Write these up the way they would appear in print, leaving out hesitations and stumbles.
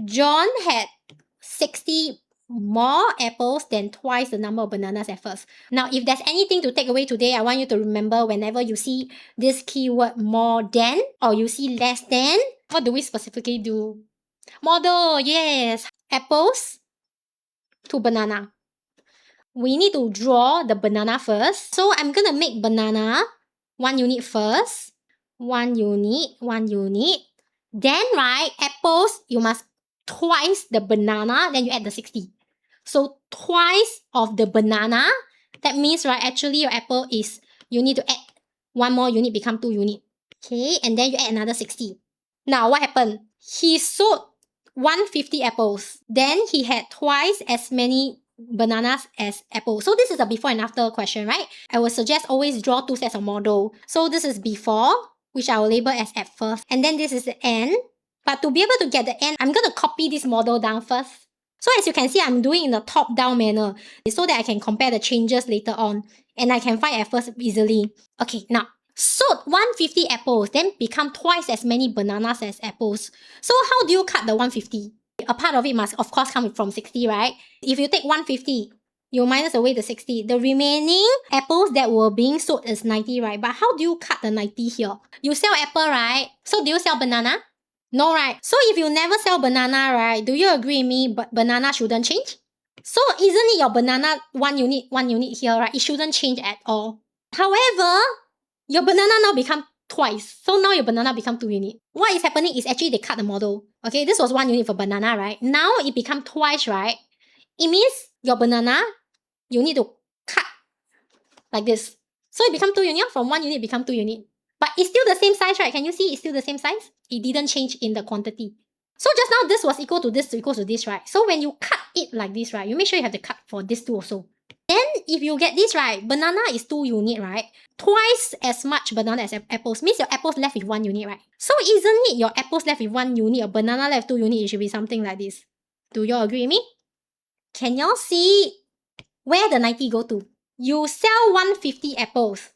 John had 60 more apples than twice the number of bananas at first. Now, if there's anything to take away today, I want you to remember whenever you see this keyword more than or you see less than, what do we specifically do? Model, yes. Apples to banana. We need to draw the banana first. So I'm gonna make banana 1 unit first. 1 unit, 1 unit. Then, right, apples, you must twice the banana, then you add the 60. So twice of the banana, that means, right, actually your apple is, you need to add 1 more unit, become 2 unit. Okay, and then you add another 60. Now, what happened? He sold 150 apples. Then he had twice as many bananas as apples. So this is a before and after question, right? I would suggest always draw 2 sets of model. So this is before, which I will label as at first. And then this is the end. But to be able to get the end, I'm going to copy this model down first. So as you can see, I'm doing in a top-down manner so that I can compare the changes later on. And I can find at first easily. Okay, now, sold 150 apples, then become twice as many bananas as apples. So how do you cut the 150? A part of it must, of course, come from 60, right? If you take 150, you minus away the 60. The remaining apples that were being sold is 90, right? But how do you cut the 90 here? You sell apple, right? So do you sell banana? No, right? So if you never sell banana, right, do you agree with me, but banana shouldn't change? So isn't it your banana 1 unit here, right? It shouldn't change at all. However, your banana now become twice. So now your banana become 2 unit. What is happening is actually they cut the model. Okay, this was 1 unit for banana, right? Now it become twice, right? It means your banana, you need to cut like this. So it become 2 unit, from 1 unit become 2 unit. But it's still the same size, right? Can you see it's still the same size? It didn't change in the quantity. So just now this was equal to this, right? So when you cut it like this, right, you make sure you have to cut for this 2 also. Then if you get this, right, banana is 2 unit, right? Twice as much banana as apples means your apples left with 1 unit, right? So isn't it your apples left with 1 unit, or banana left 2 unit, it should be something like this. Do you all agree with me? Can y'all see where the 90 go to? You sell 150 apples,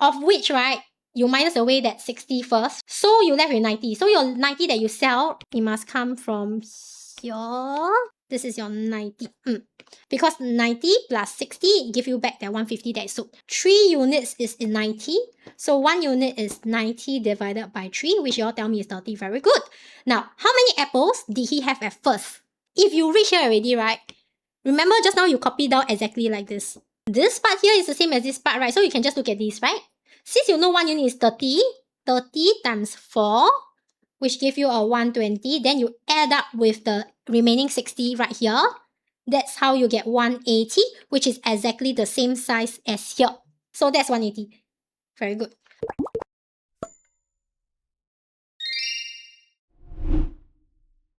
of which, right, you minus away that 60 first. So you left with 90. So your 90 that you sell, it must come from here. This is your 90. Because 90 plus 60 give you back that 150 that is sold. 3 units is in 90. So 1 unit is 90 divided by 3, which you all tell me is 30. Very good. Now, how many apples did he have at first? If you reach here already, right? Remember just now you copied down exactly like this. This part here is the same as this part, right? So you can just look at this, right? Since you know 1 unit is 30, 30 times 4, which give you a 120, then you add up with the remaining 60 right here. That's how you get 180, which is exactly the same size as here. So that's 180. Very good.